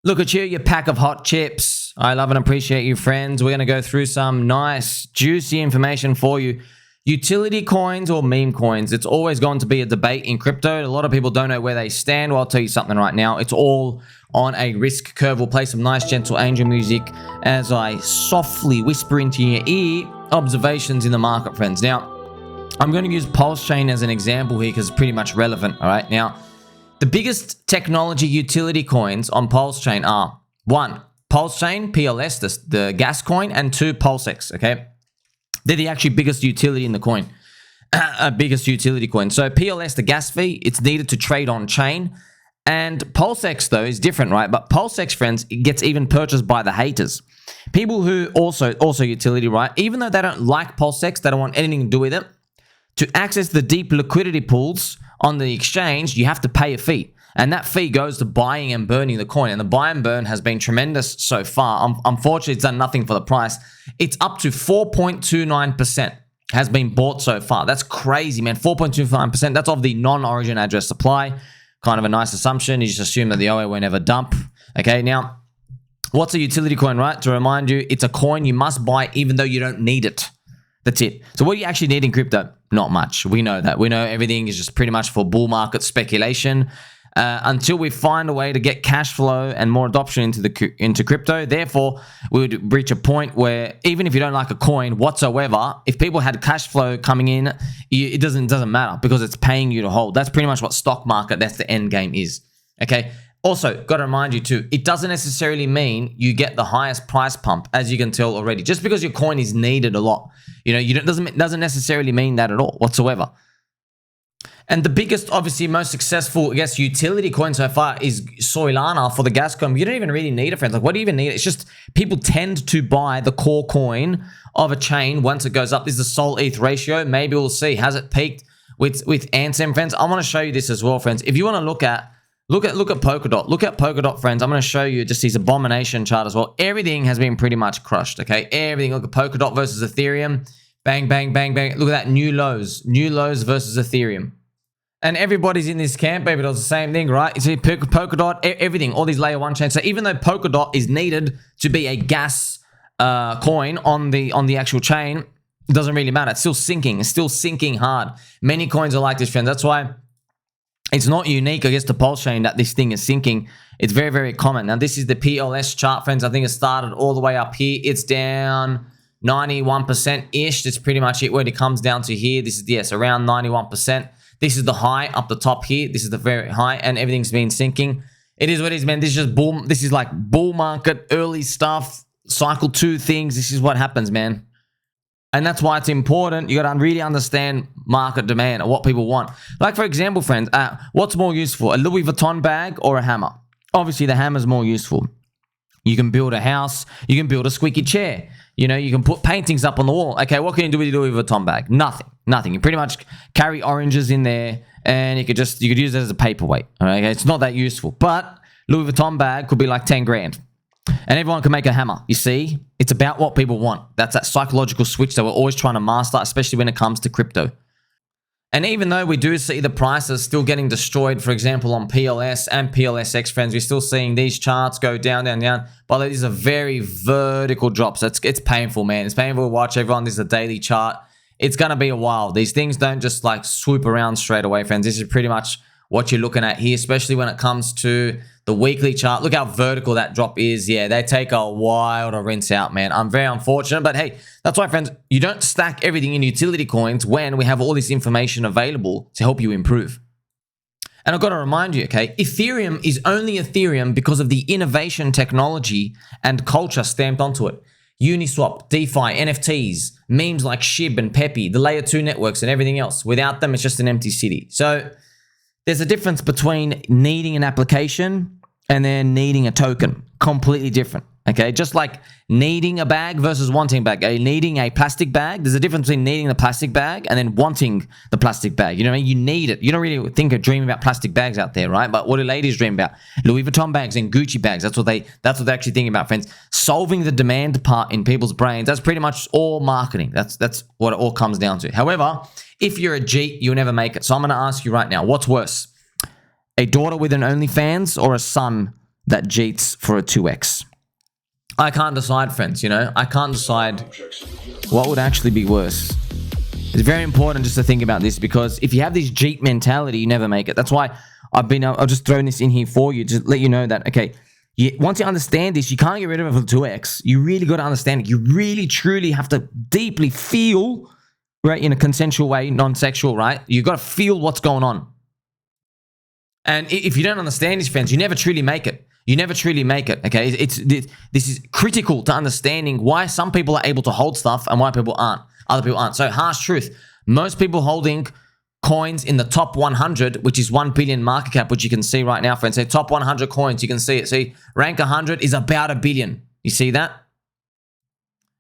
Look at you pack of hot chips. I love and appreciate you, friends. We're going to go through some nice, juicy information for you. Utility coins or meme coins, it's always going to be a debate in crypto. A lot of people don't know where they stand. Well, I'll tell you something right now. It's all on a risk curve. We'll play some nice, gentle angel music as I softly whisper into your ear observations in the market, friends. Now, I'm going to use PulseChain as an example here because it's pretty much relevant, all right? Now, the biggest technology utility coins on PulseChain are 1. PulseChain, PLS, the gas coin, and 2. PulseX, okay? They're the actually biggest utility in the coin, biggest utility coin. So PLS, the gas fee, it's needed to trade on chain. And PulseX, though, is different, right? But PulseX, friends, it gets even purchased by the haters. People who also utility, right? Even though they don't like PulseX, they don't want anything to do with it. To access the deep liquidity pools on the exchange, you have to pay a fee. And that fee goes to buying and burning the coin. And the buy and burn has been tremendous so far. Unfortunately, it's done nothing for the price. It's up to 4.29% has been bought so far. That's crazy, man. 4.29%. That's of the non-origin address supply. Kind of a nice assumption. You just assume that the OA won't ever dump. Okay, now, what's a utility coin, right? To remind you, it's a coin you must buy even though you don't need it. That's it. So what do you actually need in crypto? Not much. We know that. We know everything is just pretty much for bull market speculation until we find a way to get cash flow and more adoption into crypto. Therefore, we would reach a point where even if you don't like a coin whatsoever, if people had cash flow coming in, it doesn't matter because it's paying you to hold. That's pretty much what stock market, that's the end game is. Okay. Also, got to remind you too, it doesn't necessarily mean you get the highest price pump, as you can tell already. Just because your coin is needed a lot, doesn't necessarily mean that at all whatsoever. And the biggest, obviously, most successful, I guess, utility coin so far is Solana for the gas coin. You don't even really need it, friends. Like, what do you even need? It's just people tend to buy the core coin of a chain once it goes up. This is the Sol ETH ratio. Maybe we'll see. Has it peaked with Ansem, friends? I want to show you this as well, friends. If you want to look at Polkadot. Look at Polkadot, friends. I'm going to show you just his abomination chart as well. Everything has been pretty much crushed, okay? Everything. Look at Polkadot versus Ethereum. Bang, bang, bang, bang. Look at that. New lows. New lows versus Ethereum. And everybody's in this camp, baby. It's the same thing, right? You see Polkadot, everything. All these layer 1 chains. So even though Polkadot is needed to be a gas coin on the actual chain, it doesn't really matter. It's still sinking. It's still sinking hard. Many coins are like this, friends. That's why it's not unique, I guess, to PulseChain that this thing is sinking. It's very, very common. Now, this is the PLS chart, friends. I think it started all the way up here. It's down 91%-ish. That's pretty much it where it comes down to here. This is, yes, around 91%. This is the high up the top here. This is the very high, and everything's been sinking. It is what it is, man. This is just bull. This is like bull market, early stuff, cycle 2 things. This is what happens, man. And that's why it's important. You got to really understand market demand or what people want. Like, for example, friends, what's more useful, a Louis Vuitton bag or a hammer? Obviously, the hammer is more useful. You can build a house. You can build a squeaky chair. You can put paintings up on the wall. Okay, what can you do with your Louis Vuitton bag? Nothing. Nothing. You pretty much carry oranges in there, and you could use it as a paperweight. All right, it's not that useful. But Louis Vuitton bag could be like 10 grand. And everyone can make a hammer. You see? It's about what people want. That's that psychological switch that we're always trying to master, especially when it comes to crypto. And even though we do see the prices still getting destroyed, for example, on PLS and PLSX, friends, we're still seeing these charts go down, down, down. By the way, these are very vertical drops. It's painful, man. It's painful to watch, everyone. This is a daily chart. It's going to be a while. These things don't just like swoop around straight away, friends. This is pretty much what you're looking at here, especially when it comes to the weekly chart. Look how vertical that drop is. Yeah, they take a while to rinse out, man. I'm very unfortunate, but hey, that's why, friends, you don't stack everything in utility coins when we have all this information available to help you improve. And I've got to remind you, okay, Ethereum is only Ethereum because of the innovation, technology, and culture stamped onto it. Uniswap, DeFi, NFTs, memes like SHIB and Pepe, the layer 2 networks, and everything else. Without them, it's just an empty city. So there's a difference between needing an application and then needing a token. Completely different. Okay, just like needing a bag versus wanting a bag. Needing a plastic bag, there's a difference between needing the plastic bag and then wanting the plastic bag. You know what I mean? You need it. You don't really think or dream about plastic bags out there, right? But what do ladies dream about? Louis Vuitton bags and Gucci bags. That's what they're actually thinking about, friends. Solving the demand part in people's brains. That's pretty much all marketing. That's what it all comes down to. However, if you're a G, you'll never make it. So I'm going to ask you right now, what's worse? A daughter with an OnlyFans or a son that cheats for a 2x? I can't decide, friends, you know? I can't decide what would actually be worse. It's very important just to think about this, because if you have this cheat mentality, you never make it. That's why I'll just throw this in here for you to let you know that, okay, once you understand this, you can't get rid of it for 2x. You really got to understand it. You really, truly have to deeply feel, right, in a consensual way, non-sexual, right? You got to feel what's going on. And if you don't understand this, friends, you never truly make it. You never truly make it, okay? This is critical to understanding why some people are able to hold stuff and why people aren't. Other people aren't. So, harsh truth. Most people holding coins in the top 100, which is 1 billion market cap, which you can see right now, friends. So, top 100 coins, you can see it. See, rank 100 is about $1 billion. You see that?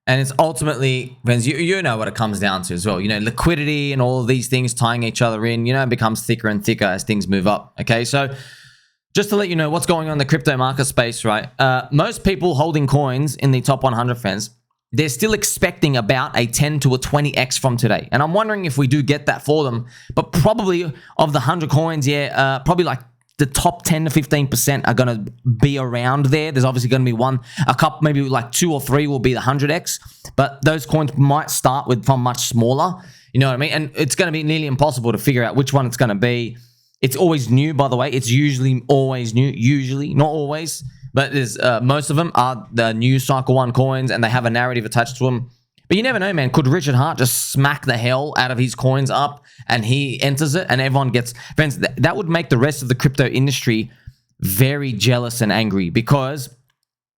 And it's ultimately, friends, you know what it comes down to as well. You know, liquidity and all of these things tying each other in, you know, it becomes thicker and thicker as things move up, okay? So, just to let you know what's going on in the crypto market space, right? Most people holding coins in the top 100, friends, they're still expecting about a 10 to a 20x from today. And I'm wondering if we do get that for them. But probably of the 100 coins, yeah, probably like the top 10 to 15% are going to be around there. There's obviously going to be a couple, maybe like 2 or 3 will be the 100x. But those coins might start from much smaller. You know what I mean? And it's going to be nearly impossible to figure out which one it's going to be. It's always new, by the way. It's usually always new. Usually, not always. But there's most of them are the new Cycle 1 coins, and they have a narrative attached to them. But you never know, man. Could Richard Hart just smack the hell out of his coins up, and he enters it, and everyone gets... Friends, that would make the rest of the crypto industry very jealous and angry, because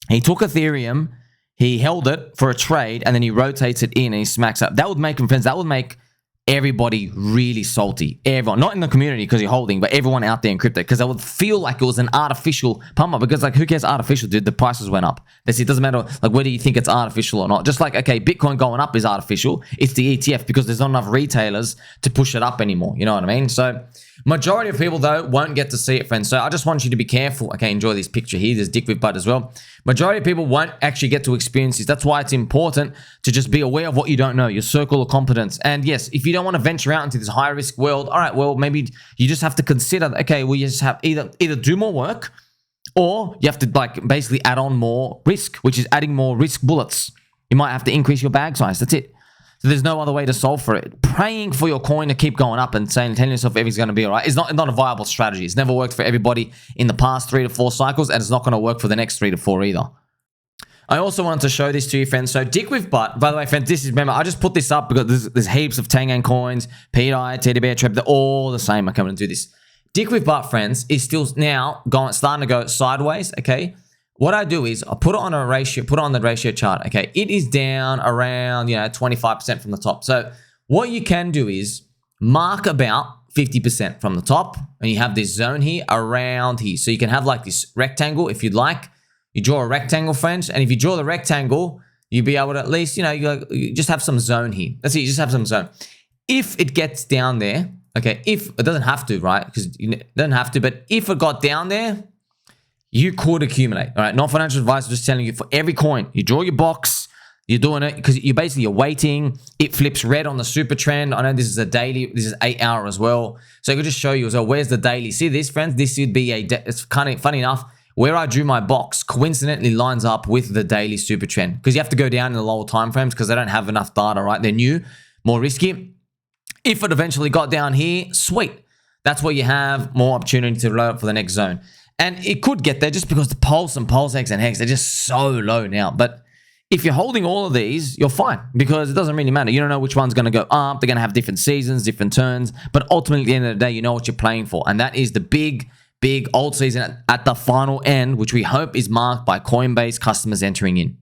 he took Ethereum, he held it for a trade, and then he rotates it in, and he smacks up. That would make him, friends, that would make everybody really salty. Everyone, not in the community because you're holding, but everyone out there in crypto, because I would feel like it was an artificial pump up, because like, who cares artificial, dude? The prices went up. That's it. Doesn't matter like whether you think it's artificial or not. Just like, okay, Bitcoin going up is artificial. It's the ETF because there's not enough retailers to push it up anymore. You know what I mean? So majority of people though won't get to see it, friends. So I just want you to be careful. Okay, enjoy this picture here. There's DickWifButt as well. Majority of people won't actually get to experience this. That's why it's important to just be aware of what you don't know, your circle of competence. And yes, if you don't want to venture out into this high risk world, all right, well, maybe you just have to consider, okay, well, you just have either do more work, or you have to like basically add on more risk, which is adding more risk bullets. You might have to increase your bag size. That's it. So there's no other way to solve for it. Praying for your coin to keep going up and telling yourself everything's going to be all right is not a viable strategy. It's never worked for everybody in the past 3 to 4 cycles, and it's not going to work for the next 3 to 4 either. I also wanted to show this to you, friends. So DickWifButt, by the way, friends, this is, remember, I just put this up because there's heaps of Tangan coins, PDI, Teddy Bear, Trap, they're all the same. I'm coming to do this. DickWifButt, friends, is still now starting to go sideways, okay? What I do is I put it on a ratio, put it on the ratio chart, okay? It is down around, 25% from the top. So what you can do is mark about 50% from the top, and you have this zone here around here. So you can have like this rectangle if you'd like. You draw a rectangle, friends, and if you draw the rectangle, you'll be able to at least, you just have some zone here. That's it, you just have some zone. If it gets down there, okay, if it doesn't have to, right? Because it doesn't have to, but if it got down there, you could accumulate, all right? Not financial advice, just telling you for every coin, you draw your box, you're doing it because you're waiting. It flips red on the super trend. I know this is a daily, this is 8 hour as well. So I could just show you as well, where's the daily? See this, friends? This would be it's kind of funny enough. Where I drew my box coincidentally lines up with the daily super trend, because you have to go down in the lower time frames because they don't have enough data, right? They're new, more risky. If it eventually got down here, sweet. That's where you have more opportunity to load up for the next zone. And it could get there just because the Pulse and PulseX and Hex, they're just so low now. But if you're holding all of these, you're fine because it doesn't really matter. You don't know which one's going to go up. They're going to have different seasons, different turns. But ultimately, at the end of the day, you know what you're playing for. And that is the big alt season at the final end, which we hope is marked by Coinbase customers entering in.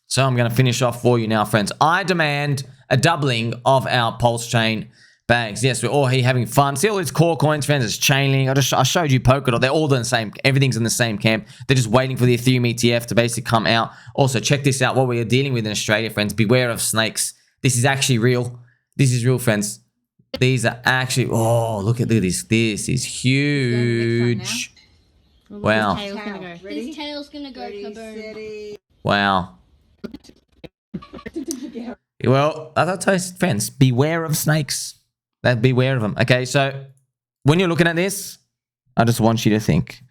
So I'm going to finish off for you now, friends. I demand a doubling of our PulseChain bags. Yes, we're all here having fun. See all these core coins, friends. It's Chainlink. I showed you Polkadot. They're all the same. Everything's in the same camp. They're just waiting for the Ethereum ETF to basically come out. Also, check this out. What we are dealing with in Australia, friends. Beware of snakes. This is actually real. This is real, friends. These are actually, oh, look at this. This is huge. Wow. His tail's gonna go kaboom. Wow. Well, as I tell you, friends, beware of snakes. Beware of them. Okay, so when you're looking at this, I just want you to think,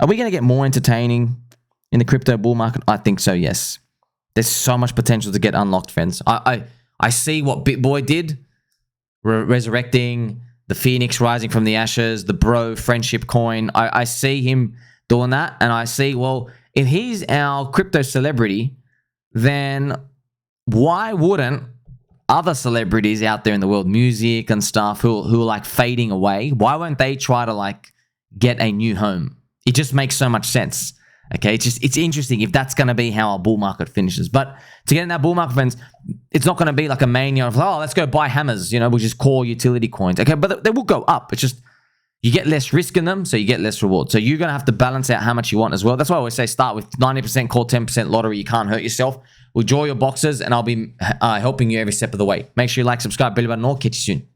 Are we going to get more entertaining in the crypto bull market? I think so, yes. There's so much potential to get unlocked, friends. I see what BitBoy did, resurrecting the Phoenix rising from the ashes, the Bro friendship coin. I see him doing that, and I see, well, if he's our crypto celebrity, then why wouldn't other celebrities out there in the world, music and stuff, who are like fading away, why won't they try to like get a new home? It just makes so much sense. Okay, it's interesting if that's going to be how our bull market finishes. But to get in that bull market, friends, it's not going to be like a mania of, oh, let's go buy hammers, which is core utility coins. Okay, but they will go up. It's just you get less risk in them, so you get less reward. So you're going to have to balance out how much you want as well. That's why I always say start with 90% call, 10% lottery. You can't hurt yourself. We'll draw your boxes, and I'll be helping you every step of the way. Make sure you like, subscribe, bell button, or catch you soon.